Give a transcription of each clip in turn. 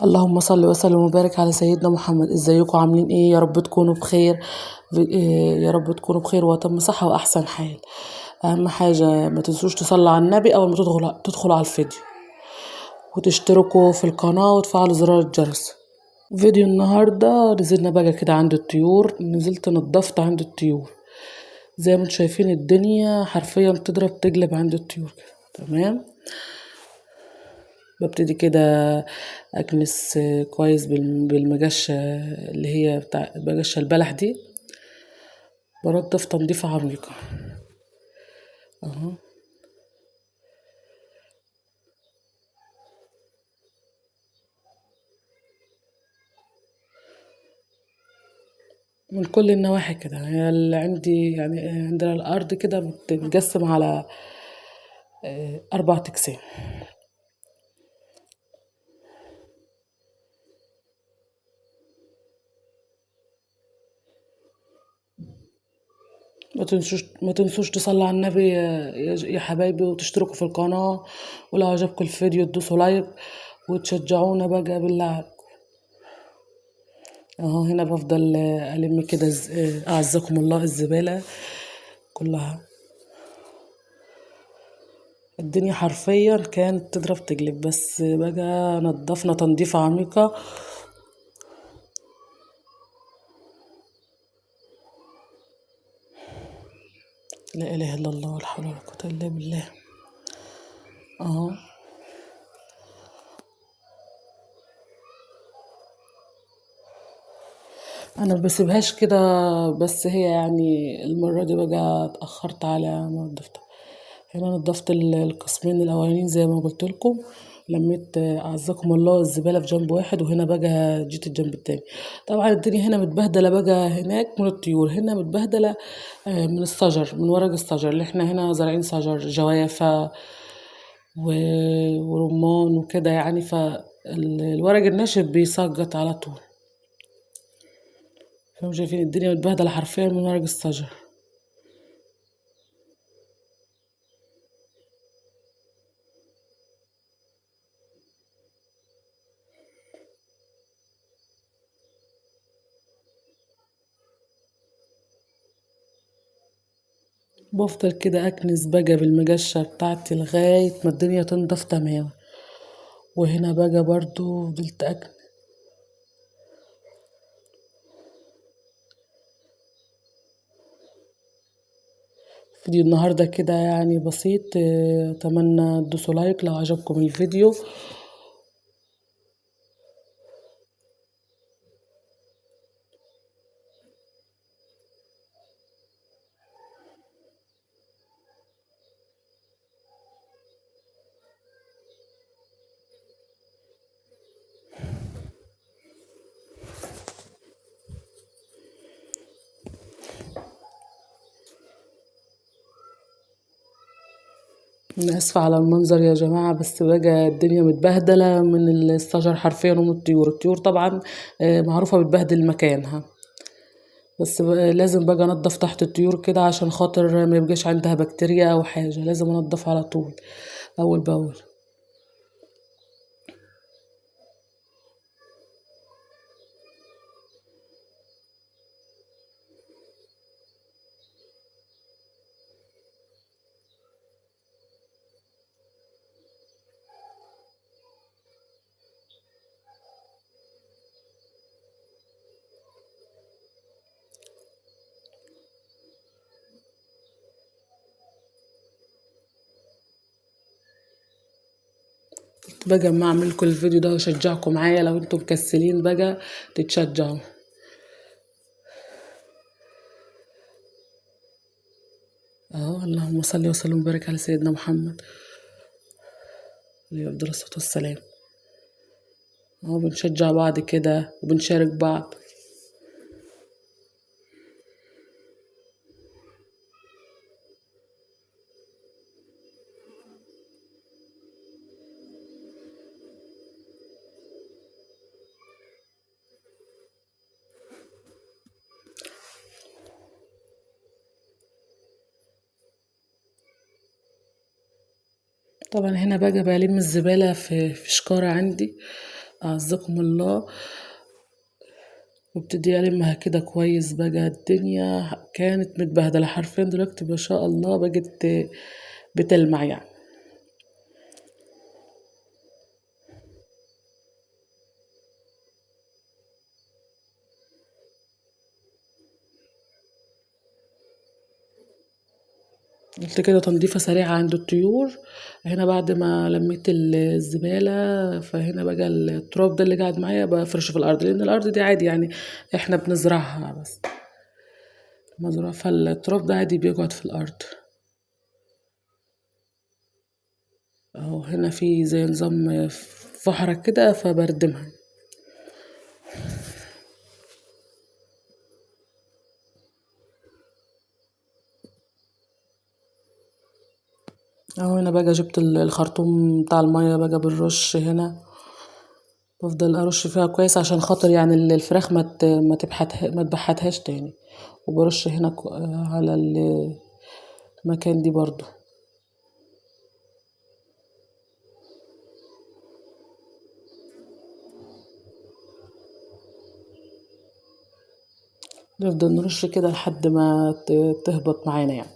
اللهم صل وسلم وبارك على سيدنا محمد. ازيكم عاملين ايه؟ يا رب تكونوا بخير. يا رب تكونوا بخير وتم صحة واحسن حال. اهم حاجة ما تنسوش تصلوا على النبي اول ما تدخلوا على الفيديو، وتشتركوا في القناة وتفعلوا زرار الجرس. فيديو النهاردة نزلنا بقى كده عند الطيور، نزلت نضفت عند الطيور. زي ما انتم شايفين الدنيا حرفيا تضرب تقلب عند الطيور كده. تمام. ببتدي كده أكنس كويس بالمجشة اللي هي بتاع المجشة البلح دي. بنضف تنظيفة عميقة اهو. من كل النواحي كده. هي اللي عندي يعني عندنا الأرض كده بتتقسم على 4 أقسام. ما تنسوش تصلوا على النبي يا حبايبي، وتشتركوا في القناة، ولو عجبكم الفيديو تدوسوا لايك وتشجعونا بقى بالله عليكم. اهو هنا بفضل ألم كده أعزكم الله الزبالة كلها. الدنيا حرفيا كانت تضرب تقلب، بس بقى نضفنا تنظيفة عميقة. لا إله إلا الله ولا حول ولا قوة إلا بالله. اهو انا ما بسيبهاش كده، بس هي يعني المرة دي بقى اتأخرت على ما نضفتها. هنا نضفت القسمين الاولانيين زي ما قلت لكم. لميت اعزكم الله الزبالة في جنب واحد، وهنا بقى جيت الجنب التاني. طبعا الدنيا هنا متبهدلة بقى، هناك من الطيور، هنا متبهدلة من الشجر، من ورق الشجر اللي احنا هنا زارعين شجر جوافة ورمان وكده يعني، فالورق الناشف بيسقط على طول. فهم شايفين الدنيا متبهدلة حرفيا من ورق الشجر. بفضل كده أكنس بقى بالمجشة بتاعتي لغاية ما الدنيا تنضف تمام. وهنا بقى برضو فضلت أكنس. فيديو النهاردة كده يعني بسيط. أتمنى تدوسوا لايك لو عجبكم الفيديو. أنا آسفة على المنظر يا جماعة، بس بقى الدنيا متبهدلة من الشجر حرفيا ومن الطيور. الطيور طبعا معروفة بتبهدل مكانها، بس لازم بقى انضف تحت الطيور كده عشان خاطر ما يبقاش عندها بكتيريا او حاجة. لازم انضف على طول اول باول. بقى ما اعملكم الفيديو ده واشجعكم معايا، لو انتم مكسلين بقى تتشجعوا. اهو اللهم صل وسلم وبارك على سيدنا محمد عليه افضل الصلاة والسلام. اهو بنشجع بعض كده وبنشارك بعض. طبعا هنا بقى بلم الزبالة في شكارة عندي، أعزكم الله. وابتدي ألمها كده كويس بقى. الدنيا كانت متبهدلة حرفيا، دلوقتي ما شاء الله بقت بتلمع يعني. قلت كده تنظيفة سريعة عند الطيور. هنا بعد ما لميت الزبالة، فهنا بقى التراب ده اللي قاعد معايا بفرشه في الأرض، لأن الأرض دي عادي يعني احنا بنزرعها بس مزروع، فالتراب ده عادي بيقعد في الأرض. اهو هنا في زي نظام فحرة كده فبردمها. اهو هنا بقى جبت الخرطوم بتاع المية بقى بالرش هنا، بفضل ارش فيها كويس عشان خاطر يعني الفراخ ما تبحتهاش تاني. وبرش هنا على المكان دي برضو. نفضل نرش كده لحد ما تهبط معانا يعني.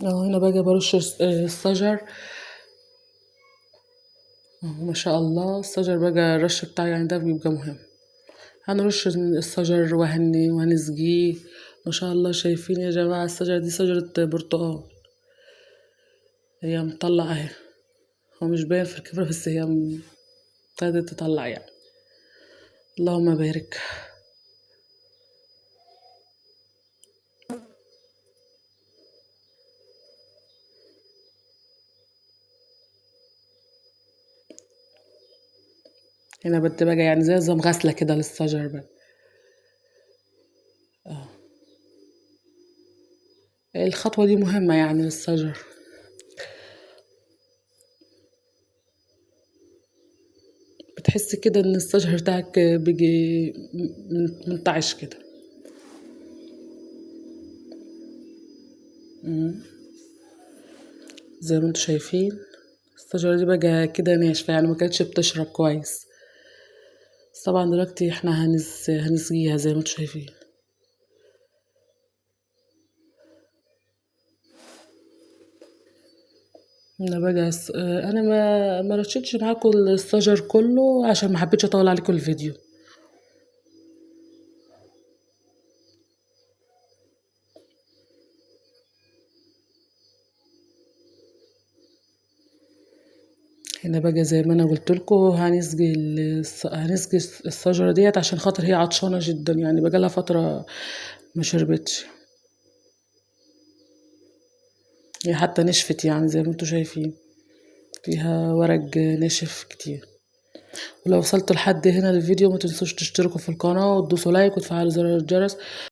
اهو هنا بقى برش الشجر. اهو ما شاء الله الشجر بقى الرش بتاعي يعني ده بيبقى مهم. هنرش الشجر وهنسقيه. ما شاء الله شايفين يا جماعة الشجرة دي شجرة برتقال، هي مطلعة اهي. هو مش باين في الكاميرا بس هي ابتدت تطلع يعني. اللهم بارك. هنا بدي بقى يعني زي نظام غسلة كده للشجر بقى. الخطوة دي مهمة يعني للشجر. بتحس كده ان الشجر بتاعك بيجي منتعش كده. زي ما انتوا شايفين الشجرة دي بقى كده ناشفة يعني ما كانتش بتشرب كويس. بس طبعا دلوقتي احنا هنسقيها زي ما انتوا شايفين. انا بقى انا ما رشيتش معاكم الشجر كله عشان ما حبيتش اطول عليكم الفيديو. هنا بقى زي ما انا قلت لكم هنسقي الشجره ديت عشان خاطر هي عطشانه جدا يعني بقى لها فتره ما شربتش. هي حتى نشفت يعني زي ما انتوا شايفين فيها ورق ناشف كتير. ولو وصلت لحد هنا الفيديو ما تنسوش تشتركوا في القناه وتدوسوا لايك وتفعلوا زر الجرس